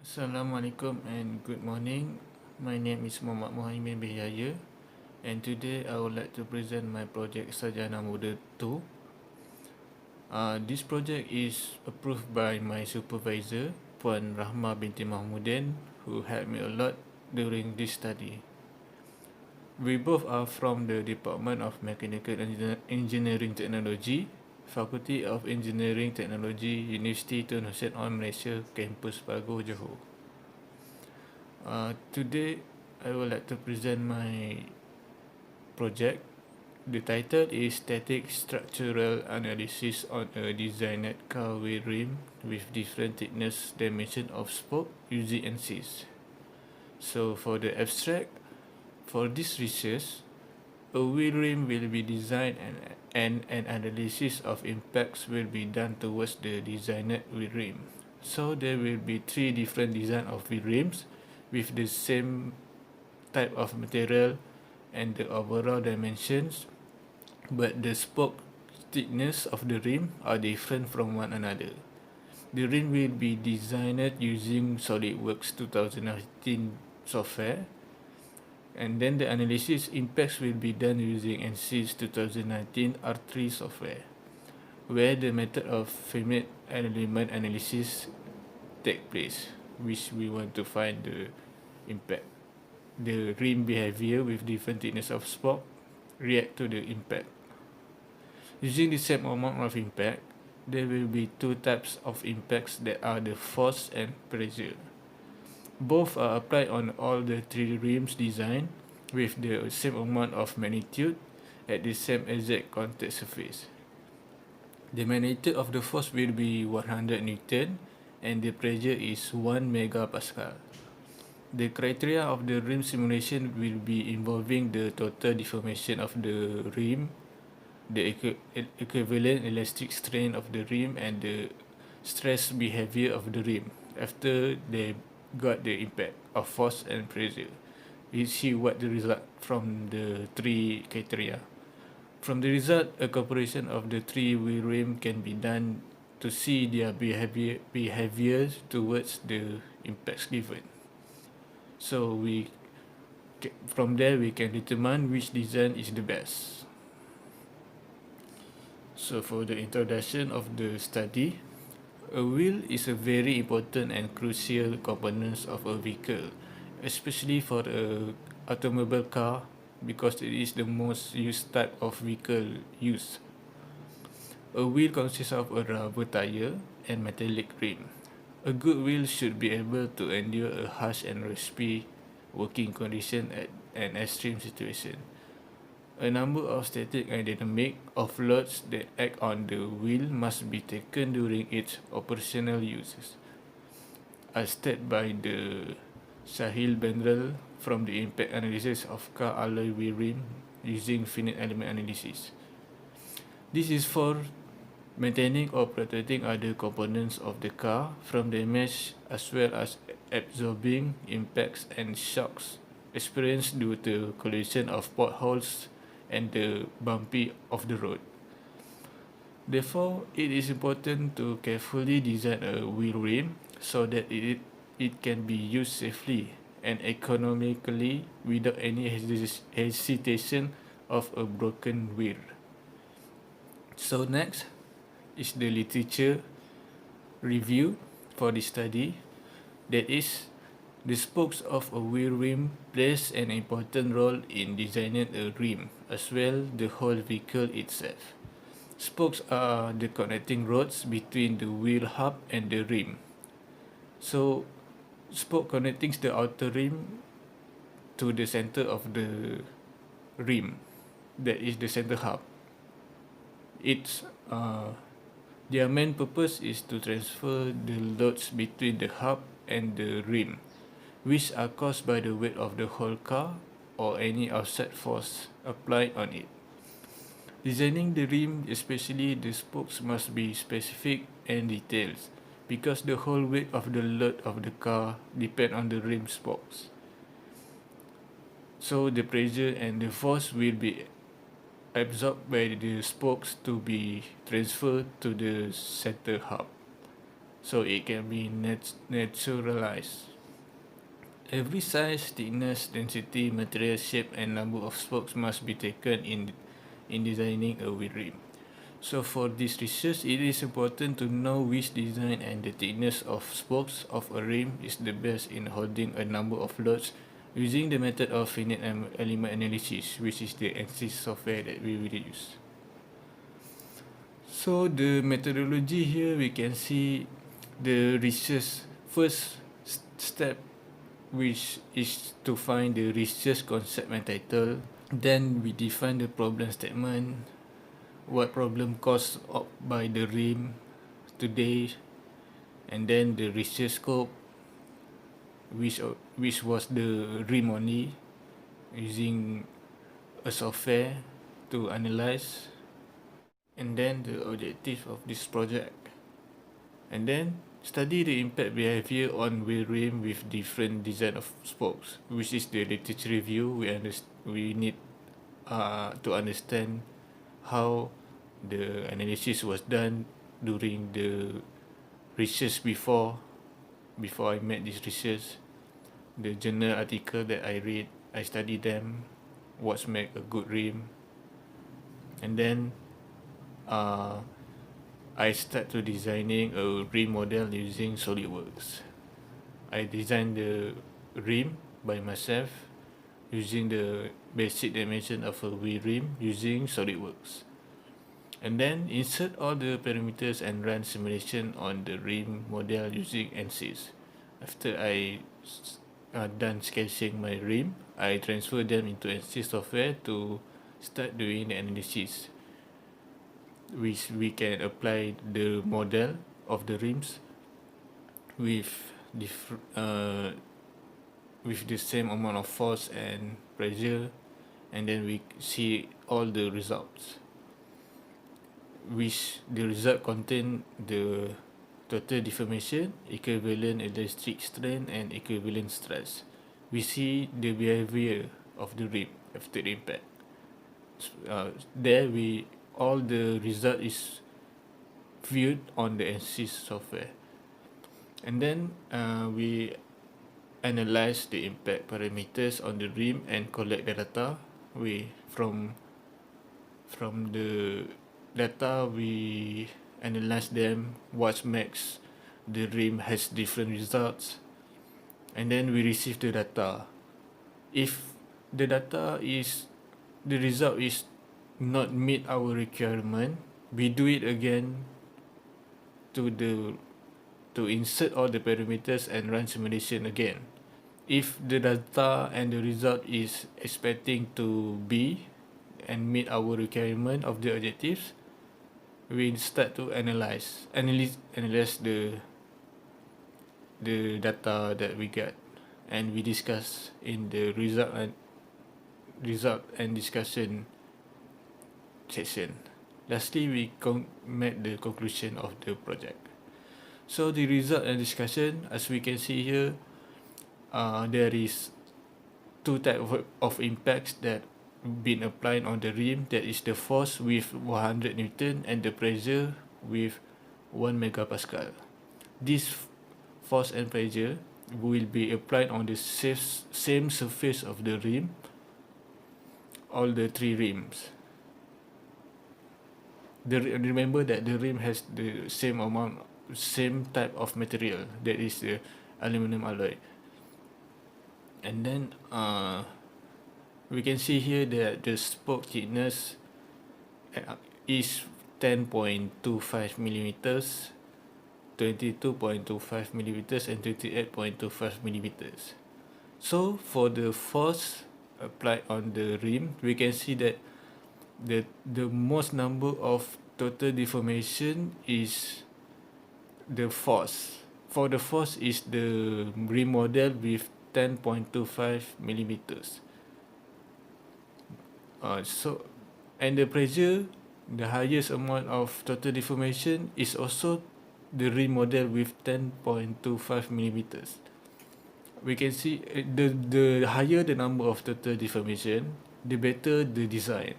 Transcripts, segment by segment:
Assalamualaikum and good morning. My name is Muhammad Muhaimin Bihaya, and today I would like to present my project Sarjana Muda 2. This project is approved by my supervisor, Puan Rahma binti Mahmudin, who helped me a lot during this study. We both are from the Department of Mechanical Engineering Technology, Faculty of Engineering Technology, University Tun Hussein On Malaysia, Campus Pagoh, Johor. Today, I would like to present my project. The title is Static Structural Analysis on a Designed Car Wheel Rim with Different Thickness Dimension of Spoke using NCs. So for the abstract, for this research, a wheel rim will be designed and an analysis of impacts will be done towards the designed wheel rim. So there will be three different design of wheel rims with the same type of material and the overall dimensions, but the spoke thickness of the rim are different from one another. The rim will be designed using SolidWorks 2019 software, and then the analysis impacts will be done using NC's 2019 R3 software, where the method of finite element analysis take place, which we want to find the impact. The rim behavior with different thickness of spoke react to the impact. Using the same amount of impact, there will be two types of impacts that are the force and pressure. Both are applied on all the three rims design with the same amount of magnitude at the same exact contact surface. The magnitude of the force will be 100 Newton and the pressure is 1 megapascal. The criteria of the rim simulation will be involving the total deformation of the rim, the equivalent elastic strain of the rim, and the stress behavior of the rim after they got the impact of force and pressure. We see what the result from the three criteria. From the result, a comparison of the three wheel rim can be done to see their behavior towards the impacts given. So from there we can determine which design is the best. So for the introduction of the study, a wheel is a very important and crucial component of a vehicle, especially for a automobile car because it is the most used type of vehicle used. A wheel consists of a rubber tire and metallic rim. A good wheel should be able to endure a harsh and risky working condition at an extreme situation. A number of static and dynamic of loads that act on the wheel must be taken during its operational uses, as stated by the Sahil Bendrel from the impact analysis of car alloy wheel rim using finite element analysis. This is for maintaining or protecting other components of the car from damage as well as absorbing impacts and shocks experienced due to collision of potholes and the bumpy of the road. Therefore, it is important to carefully design a wheel rim so that it can be used safely and economically without any hesitation of a broken wheel. So next is the literature review for the study. That is, the spokes of a wheel rim plays an important role in designing a rim, as well the whole vehicle itself. Spokes are the connecting rods between the wheel hub and the rim. So, spoke connecting the outer rim to the center of the rim, that is the center hub. Their main purpose is to transfer the loads between the hub and the rim, which are caused by the weight of the whole car or any outside force applied on it. Designing the rim, especially the spokes, must be specific and detailed because the whole weight of the load of the car depend on the rim spokes. So the pressure and the force will be absorbed by the spokes to be transferred to the center hub. so it can be naturalized. Every size, thickness, density, material shape, and number of spokes must be taken in designing a wheel rim. So for this research, it is important to know which design and the thickness of spokes of a rim is the best in holding a number of loads using the method of finite element analysis, which is the NC software that we will use. So the methodology here, we can see the research first step, which is to find the research concept and title. Then we define the problem statement, what problem caused by the rim today, and then the research scope, which was the rim only, using a software to analyze, and then the objective of this project, and then study the impact behavior on wheel rim with different design of spokes, which is the literature review. We need to understand how the analysis was done during the research before I made this research. The journal article that I read, I study them, what's make a good rim, and then I start to designing a rim model using SolidWorks. I designed the rim by myself using the basic dimension of a wheel rim using SolidWorks. And then insert all the parameters and run simulation on the rim model using ANSYS. After I done sketching my rim, I transfer them into ANSYS software to start doing the analysis, which we can apply the model of the rims with with the same amount of force and pressure, and then we see all the results, which the result contain the total deformation, equivalent elastic strain, and equivalent stress. We see the behavior of the rim after the impact. There we all the result is viewed on the ANSYS software, and then we analyze the impact parameters on the rim and collect the data. We from the data we analyze them, what makes the rim has different results, and then we receive the data. If the result is not meet our requirement, we do it again to insert all the parameters and run simulation again. If the data and the result is expecting to be and meet our requirement of the objectives, we start to analyze the data that we get, and we discuss in the result and discussion section. Lastly, we make the conclusion of the project. So the result and discussion, as we can see here, there is two types of impacts that been applied on the rim. That is the force with 100 Newton and the pressure with 1 megapascal. This force and pressure will be applied on the same surface of the rim, all the three rims. Remember that the rim has the same type of material, that is the aluminum alloy. And then we can see here that the spoke thickness is 10.25 millimeters, 22.25 millimeters, and 28.25 millimeters. So for the force applied on the rim, we can see that the most number of total deformation is the force. For the force is the rim model with 10.25 millimeters. And the pressure, the highest amount of total deformation is also the rim model with 10.25 millimeters. We can see the higher the number of total deformation, the better the design.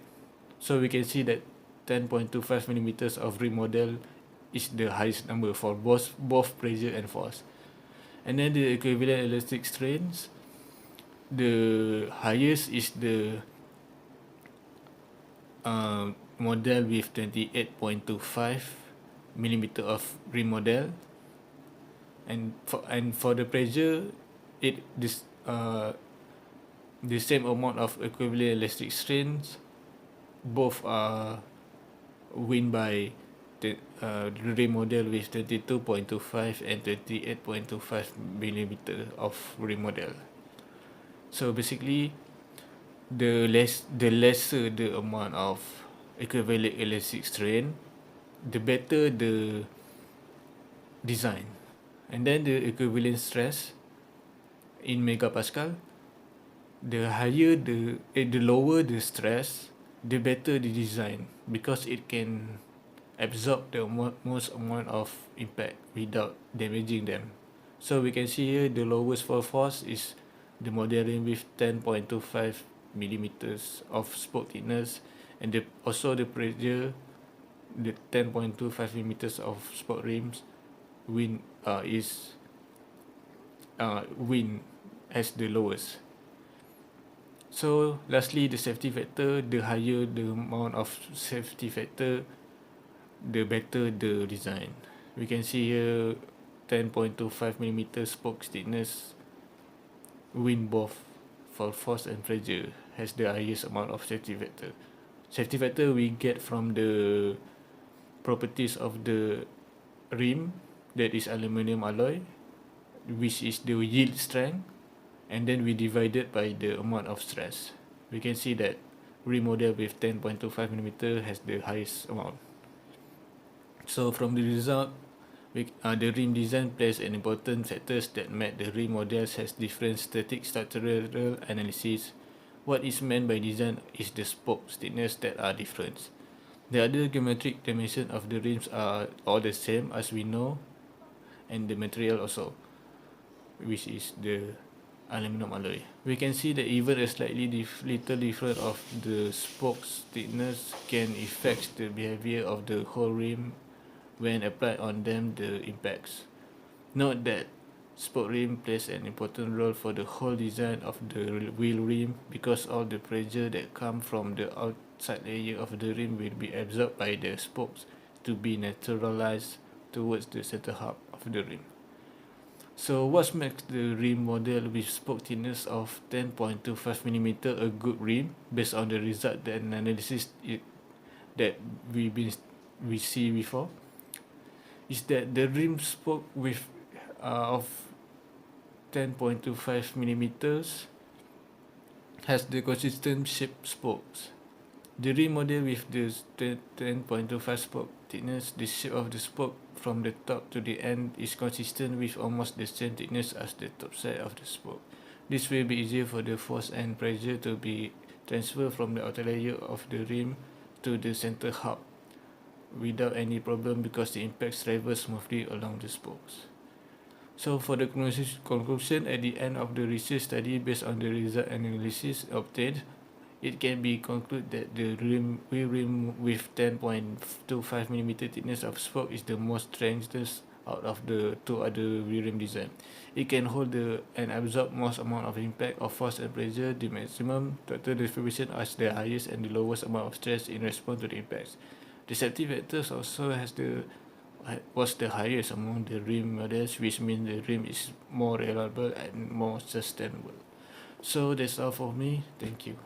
So we can see that 10.25 millimeters of rim model is the highest number for both pressure and force. And then the equivalent elastic strains, the highest is the model with 28.25 millimeter of rim model, and for the pressure, it this the same amount of equivalent elastic strains, both are win by the rim model with 22.25 and 28.25 millimeter of rim model. So basically, the lesser the amount of equivalent elastic strain, the better the design. And then the equivalent stress in megapascal, the lower the stress, the better the design, because it can absorb the most amount of impact without damaging them. So we can see here the lowest fall force is the model rim with 10.25 millimeters of spoke thickness, and also the pressure, the 10.25 millimeters of spoke rims win is win as the lowest. So lastly, the safety factor, the higher the amount of safety factor, the better the design. We can see here 10.25 millimeter spoke thickness win both for force and pressure, has the highest amount of safety factor. Safety factor we get from the properties of the rim, that is aluminium alloy, which is the yield strength, and then we divide it by the amount of stress. We can see that rim model with 10.25 millimeter has the highest amount. So from the result, the rim design plays an important factors that made the rim models has different static structural analysis. What is meant by design is the spoke thickness that are different. The other geometric dimension of the rims are all the same as we know, and the material also, which is the aluminum alloy. We can see that even a slightly little difference of the spokes thickness can affect the behavior of the whole rim when applied on them the impacts. Note that spoke rim plays an important role for the whole design of the wheel rim, because all the pressure that come from the outside layer of the rim will be absorbed by the spokes to be neutralized towards the center hub of the rim. So what makes the rim model with spoke thickness of 10.25 millimeter a good rim based on the result that analysis that we see before? Is that the rim spoke with of 10.25 millimeters has the consistent shaped spokes. The rim model with the 10.25 spoke thickness, the shape of the spoke from the top to the end is consistent with almost the same thickness as the top side of the spoke. This will be easier for the force and pressure to be transferred from the outer layer of the rim to the center hub without any problem, because the impacts travel smoothly along the spokes. So for the conclusion at the end of the research study, based on the result analysis obtained, it can be concluded that the wheel rim with 10.25 millimeter thickness of spoke is the most strengthened out of the two other wheel rim design. It can hold and absorb most amount of impact of force and pressure. The maximum total distribution has the highest and the lowest amount of stress in response to the impacts. The safety factors also was the highest among the rim models, which means the rim is more reliable and more sustainable. So that's all for me. Thank you.